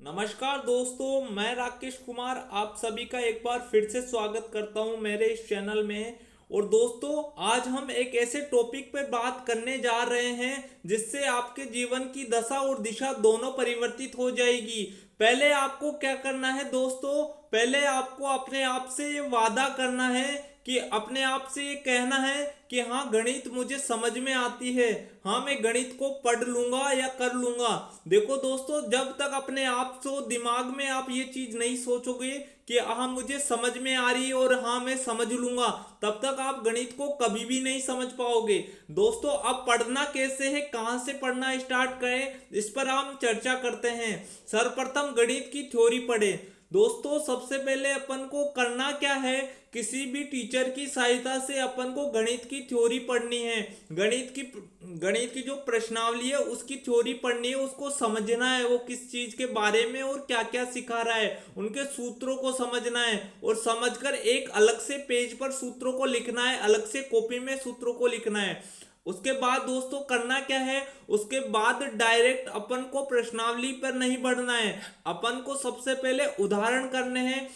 नमस्कार दोस्तों, मैं राकेश कुमार आप सभी का एक बार फिर से स्वागत करता हूं मेरे इस चैनल में। और दोस्तों, आज हम एक ऐसे टॉपिक पर बात करने जा रहे हैं जिससे आपके जीवन की दशा और दिशा दोनों परिवर्तित हो जाएगी। पहले आपको क्या करना है दोस्तों, पहले आपको अपने आप से ये वादा करना है कि अपने आप से ये कहना है कि हाँ, गणित मुझे समझ में आती है, हाँ मैं गणित को पढ़ लूंगा या कर लूंगा। देखो दोस्तों, जब तक अपने आप से दिमाग में आप ये चीज नहीं सोचोगे कि हाँ मुझे समझ में आ रही है और हाँ मैं समझ लूंगा, तब तक आप गणित को कभी भी नहीं समझ पाओगे। दोस्तों, अब पढ़ना कैसे है, कहाँ से पढ़ना स्टार्ट करें, इस पर हम चर्चा करते हैं। सर्वप्रथम गणित की थ्योरी पढ़े। दोस्तों, सबसे पहले अपन को करना क्या है, किसी भी टीचर की सहायता से अपन को गणित की थ्योरी पढ़नी है। गणित की जो प्रश्नावली है उसकी थ्योरी पढ़नी है, उसको समझना है वो किस चीज के बारे में और क्या क्या सिखा रहा है, उनके सूत्रों को समझना है और समझकर एक अलग से पेज पर सूत्रों को लिखना है, अलग से कॉपी में सूत्रों को लिखना है। उसके बाद दोस्तों करना क्या है, उसके बाद डायरेक्ट अपन को प्रश्नावली पर नहीं बढ़ना है, अपन को सबसे पहले उदाहरण करने हैं।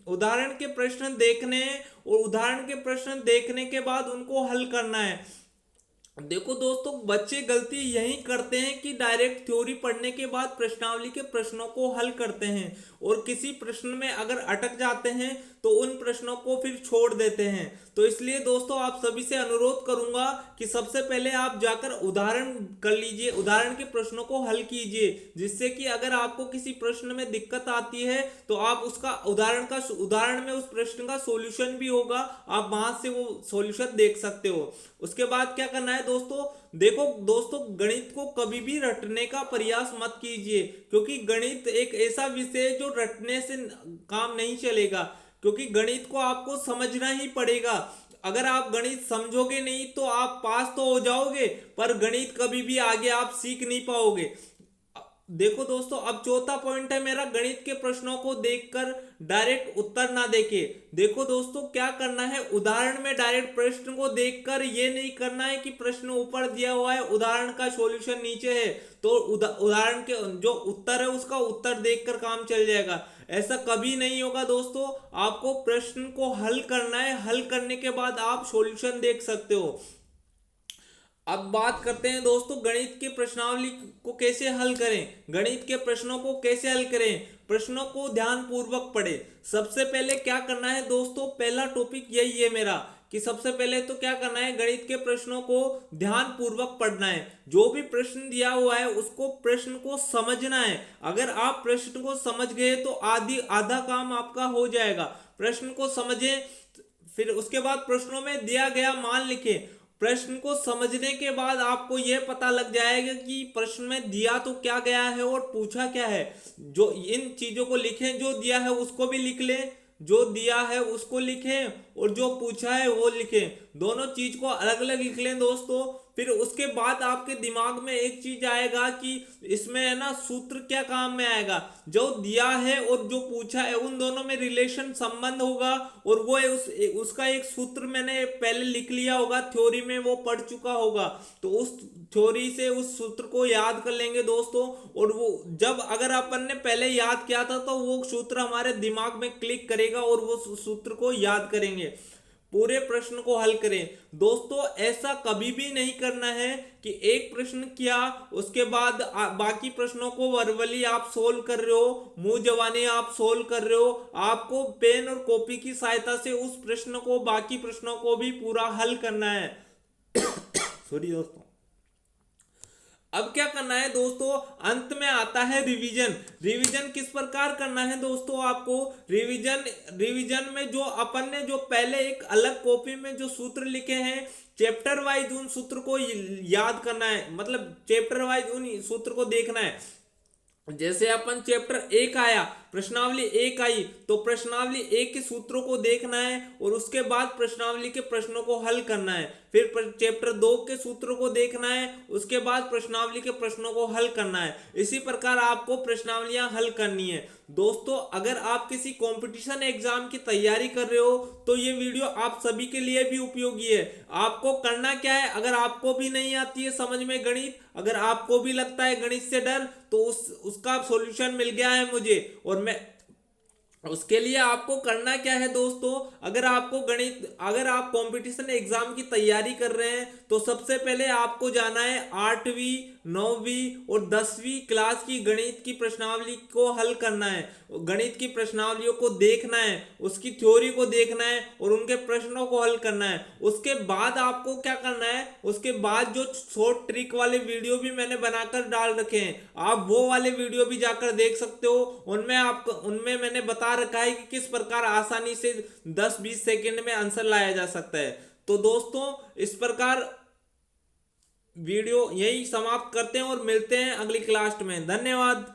उदाहरण के प्रश्न देखने हैं और उदाहरण के प्रश्न देखने के बाद उनको हल करना है। देखो दोस्तों, बच्चे गलती यही करते हैं कि डायरेक्ट थ्योरी पढ़ने के बाद प्रश्नावली के प्रश्नों को हल करते हैं और किसी प्रश्न में अगर अटक जाते हैं तो उन प्रश्नों को फिर छोड़ देते हैं। तो इसलिए दोस्तों, आप सभी से अनुरोध करूंगा कि सबसे पहले आप जाकर उदाहरण कर लीजिए, उदाहरण के प्रश्नों को हल कीजिए, जिससे कि अगर आपको किसी प्रश्न में दिक्कत आती है तो आप उसका उदाहरण में उस प्रश्न का सॉल्यूशन भी होगा, आप वहां से वो सॉल्यूशन देख सकते हो। उसके बाद क्या करना है दोस्तों, देखो दोस्तों, गणित को कभी भी रटने का प्रयास मत कीजिए, क्योंकि गणित एक ऐसा विषय है जो रटने से काम नहीं चलेगा, क्योंकि गणित को आपको समझना ही पड़ेगा। अगर आप गणित समझोगे नहीं तो आप पास तो हो जाओगे, पर गणित कभी भी आगे आप सीख नहीं पाओगे। देखो दोस्तों, अब चौथा पॉइंट है मेरा, गणित के प्रश्नों को देखकर डायरेक्ट उत्तर ना देके। देखो दोस्तों, क्या करना है, उदाहरण में डायरेक्ट प्रश्न को देखकर ये नहीं करना है कि प्रश्न ऊपर दिया हुआ है, उदाहरण का सॉल्यूशन नीचे है, तो उदाहरण के जो उत्तर है उसका उत्तर देखकर काम चल जाएगा। ऐसा कभी नहीं होगा दोस्तों, आपको प्रश्न को हल करना है, हल करने के बाद आप सॉल्यूशन देख सकते हो। अब बात करते हैं दोस्तों, गणित की प्रश्नावली को कैसे हल करें, गणित के प्रश्नों को कैसे हल करें। प्रश्नों को ध्यान पूर्वक पढ़े। सबसे पहले क्या करना है दोस्तों, पहला टॉपिक यही है मेरा कि सबसे पहले तो क्या करना है, गणित के प्रश्नों को ध्यान पूर्वक पढ़ना है। जो भी प्रश्न दिया हुआ है उसको प्रश्न को समझना है। अगर आप प्रश्न को समझ गए तो आधा काम आपका हो जाएगा। प्रश्न को समझें, फिर उसके बाद प्रश्नों में दिया गया मान लिखें। प्रश्न को समझने के बाद आपको यह पता लग जाएगा कि प्रश्न में दिया तो क्या गया है और पूछा क्या है। जो इन चीजों को लिखें, जो दिया है उसको भी लिख लें, जो दिया है उसको लिखें और जो पूछा है वो लिखें, दोनों चीज को अलग अलग लिख लें दोस्तों। फिर उसके बाद आपके दिमाग में एक चीज आएगा कि इसमें है ना सूत्र क्या काम में आएगा। जो दिया है और जो पूछा है उन दोनों में रिलेशन संबंध होगा और वो उसका एक सूत्र मैंने पहले लिख लिया होगा, थ्योरी में वो पढ़ चुका होगा, तो उस थ्योरी से उस सूत्र को याद कर लेंगे दोस्तों। और वो जब अगर अपन ने पहले याद किया था तो वो सूत्र हमारे दिमाग में क्लिक करेगा और वो सूत्र को याद करेंगे, पूरे प्रश्न को हल करें। दोस्तों, ऐसा कभी भी नहीं करना है कि एक प्रश्न किया उसके बाद बाकी प्रश्नों को वर्बली आप सोल्व कर रहे हो, मुंह जबानी आप सोल्व कर रहे हो। आपको पेन और कॉपी की सहायता से उस प्रश्न को, बाकी प्रश्नों को भी पूरा हल करना है। सॉरी दोस्तों। अब क्या करना है दोस्तों, अंत में आता है रिवीजन। रिवीजन किस प्रकार करना है दोस्तों, आपको रिवीजन में जो अपन ने जो पहले एक अलग कॉपी में जो सूत्र लिखे हैं, चैप्टर वाइज उन सूत्र को याद करना है, मतलब चैप्टर वाइज उन सूत्र को देखना है। जैसे अपन चैप्टर 1 आया, प्रश्नावली एक आई तो प्रश्नावली एक के सूत्रों को देखना है और उसके बाद प्रश्नावली के प्रश्नों को हल करना है। फिर चैप्टर 2 के सूत्रों को देखना है, उसके बाद प्रश्नावली के प्रश्नों को हल करना है। इसी प्रकार आपको प्रश्नावलियां हल करनी है। दोस्तों, अगर आप किसी कंपटीशन एग्जाम की तैयारी कर रहे हो तो ये वीडियो आप सभी के लिए भी उपयोगी है। आपको करना क्या है, अगर आपको भी नहीं आती है समझ में गणित, अगर आपको भी लगता है गणित से डर, तो उसका सॉल्यूशन मिल गया है मुझे। और मैं उसके लिए आपको करना क्या है दोस्तों, अगर आप कंपटीशन एग्जाम की तैयारी कर रहे हैं तो सबसे पहले आपको जाना है 8वीं 9वीं और 10वीं क्लास की गणित की प्रश्नावली को हल करना है। गणित की प्रश्नावलियों को देखना है, उसकी थ्योरी को देखना है और उनके प्रश्नों को हल करना है। उसके बाद आपको क्या करना है, उसके बाद जो शॉर्ट ट्रिक वाले वीडियो भी मैंने बनाकर डाल रखे हैं, आप वो वाले वीडियो भी जाकर देख सकते हो। उनमें मैंने बता रखा है कि किस प्रकार आसानी से 10-20 सेकंड में आंसर लाया जा सकता है। तो दोस्तों, इस प्रकार वीडियो यही समाप्त करते हैं और मिलते हैं अगली क्लास में। धन्यवाद।